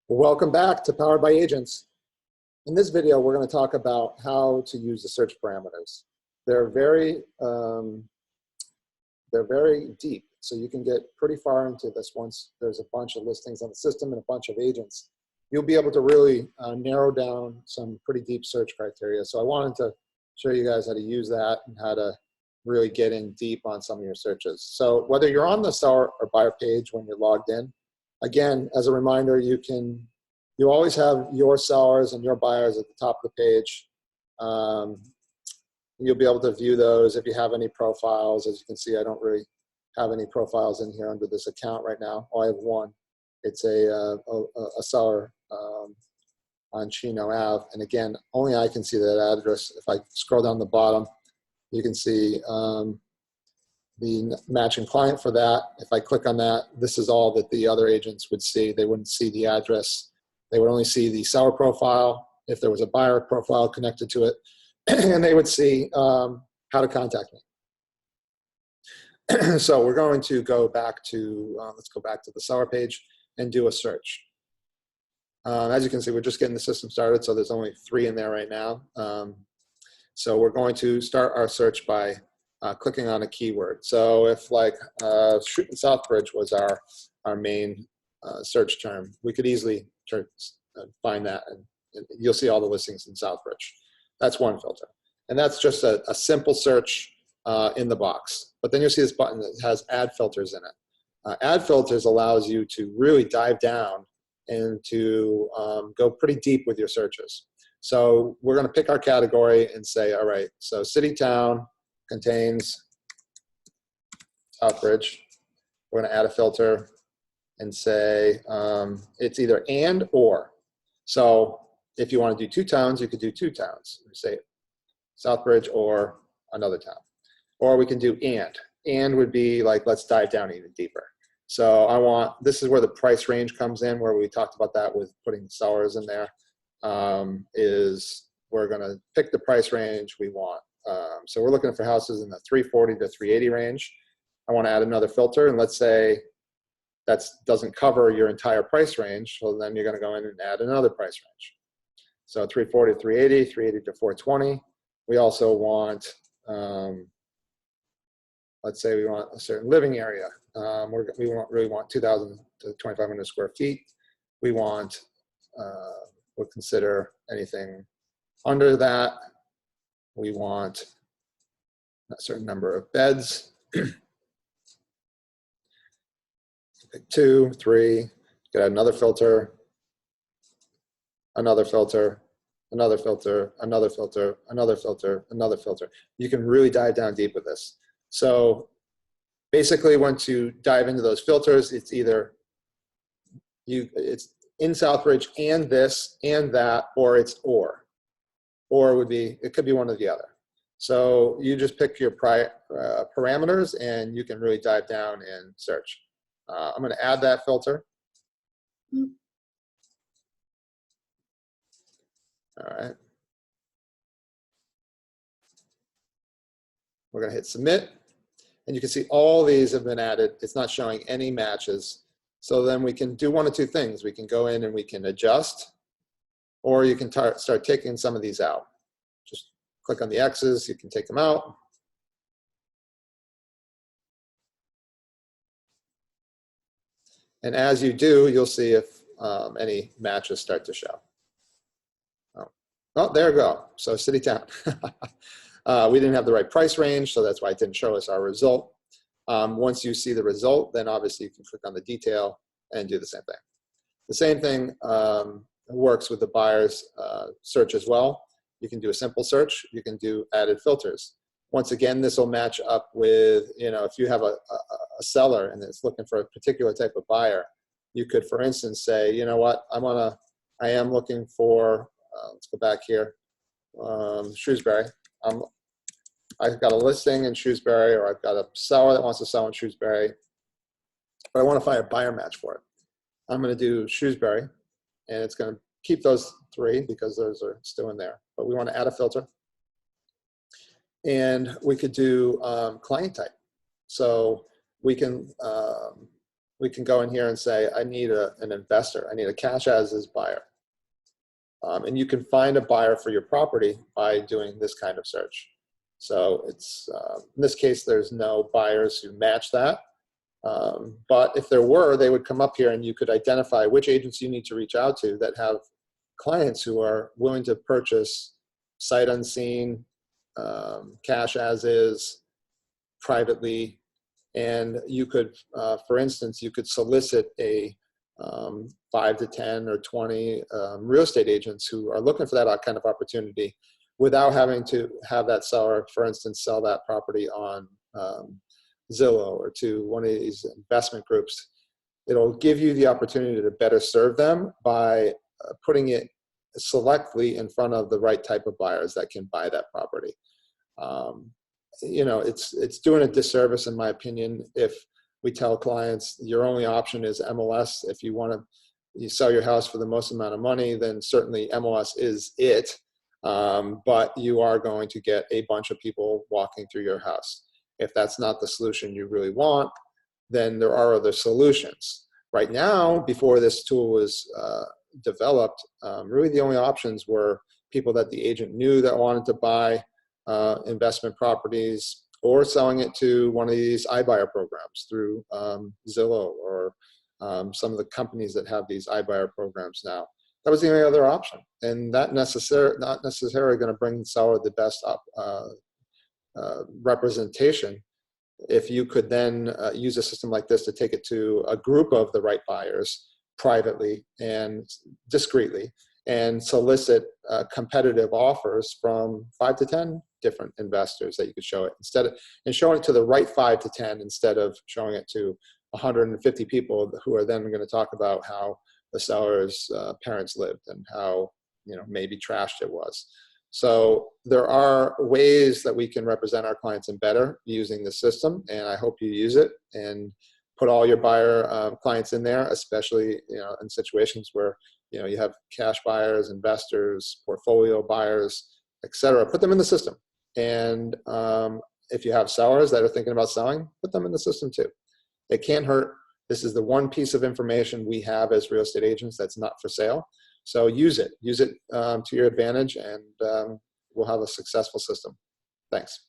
Welcome back to Powered by Agents. In this video, we're going to talk about how to use the search parameters. They're very deep, so you can get pretty far into this once there's a bunch of listings on the system and a bunch of agents. You'll be able to really narrow down some pretty deep search criteria. So I wanted to show you guys how to use that and how to really get in deep on some of your searches. So whether you're on the seller or buyer page when you're logged in, again, as a reminder, you always have your sellers and your buyers at the top of the page. You'll be able to view those if you have any profiles. As you can see, I don't really have any profiles in here under this account right now. Oh, I have one. It's a seller on Chino Ave. And again, only I can see that address. If I scroll down the bottom, you can see the matching client for that. If I click on that, this is all that the other agents would see. They wouldn't see the address. They would only see the seller profile, if there was a buyer profile connected to it, and they would see how to contact me. So we're going to go back to, let's go back to the seller page and do a search. As you can see, we're just getting the system started, so there's only 3 in there right now. So we're going to start our search by clicking on a keyword. So if like Southbridge was our main search term, we could easily find that, and you'll see all the listings in Southbridge. That's one filter. And that's just a simple search in the box. But then you'll see this button that has add filters in it. Add filters allows you to really dive down and to go pretty deep with your searches. So we're going to pick our category and say, all right, so city town contains Southbridge. We're going to add a filter and say it's either and or. So if you want to do 2 towns, you could do 2 towns. Say Southbridge or another town. Or we can do and. And would be like, let's dive down even deeper. So this is where the price range comes in, where we talked about that with putting sellers in there, is we're going to pick the price range we want. So we're looking for houses in the 340 to 380 range. I want to add another filter, and let's say that doesn't cover your entire price range. So then you're going to go in and add another price range. So 340 to 380, 380 to 420. We also want, let's say we want a certain living area. We really want 2,000 to 2,500 square feet. We want, we'll consider anything under that. We want a certain number of beds. Pick 2, 3, get another filter, another filter, another filter, another filter, another filter, another filter. You can really dive down deep with this. So basically, once you dive into those filters, it's either it's in Southbridge and this and that, or it's or. Or it could be one or the other. So you just pick your parameters, and you can really dive down and search. I'm going to add that filter. All right. We're going to hit submit. And you can see all these have been added. It's not showing any matches. So then we can do one of 2 things. We can go in and we can adjust, or you can start taking some of these out. Just click on the X's. You can take them out. And as you do, you'll see if any matches start to show. Oh, there we go. So city town. We didn't have the right price range, so that's why it didn't show us our result. Once you see the result, then obviously you can click on the detail and do the same thing. The same thing works with the buyer's search as well. You can do a simple search. You can do added filters. Once again, this will match up with, if you have a seller and it's looking for a particular type of buyer, you could, for instance, say, you know what, I am looking for, let's go back here, Shrewsbury. I've got a listing in Shrewsbury, or I've got a seller that wants to sell in Shrewsbury, but I want to find a buyer match for it. I'm going to do Shrewsbury, and it's going to keep those 3 because those are still in there. But we want to add a filter. And we could do client type. So we can we can go in here and say, I need an investor. I need a cash as is buyer. And you can find a buyer for your property by doing this kind of search. So it's, in this case, there's no buyers who match that. But if there were, they would come up here and you could identify which agents you need to reach out to that have clients who are willing to purchase sight unseen, cash as is, privately. And you could, for instance, you could solicit a 5 to 10 or 20 real estate agents who are looking for that kind of opportunity without having to have that seller, for instance, sell that property on Zillow or to one of these investment groups. It'll give you the opportunity to better serve them by putting it selectively in front of the right type of buyers that can buy that property. You know, it's doing a disservice, in my opinion, if we tell clients your only option is MLS. If you want to sell your house for the most amount of money, then certainly MLS is it. But you are going to get a bunch of people walking through your house. If that's not the solution you really want, then there are other solutions. Right now, before this tool was developed, really the only options were people that the agent knew that wanted to buy investment properties, or selling it to one of these iBuyer programs through Zillow or some of the companies that have these iBuyer programs now. That was the only other option, and that not necessarily going to bring the seller the best representation. If you could then use a system like this to take it to a group of the right buyers privately and discreetly, and solicit competitive offers from 5 to 10 different investors that you could show it, and showing it to the right 5 to 10 instead of showing it to 150 people who are then going to talk about how the seller's parents lived and how, you know, maybe trashed it was. So there are ways that we can represent our clients in better using the system, and I hope you use it and put all your buyer clients in there, especially, you know, in situations where, you know, you have cash buyers, investors, portfolio buyers, etc. Put them in the system. And if you have sellers that are thinking about selling, put them in the system too. It can't hurt. This is the one piece of information we have as real estate agents that's not for sale. So use it to your advantage, and we'll have a successful system. Thanks.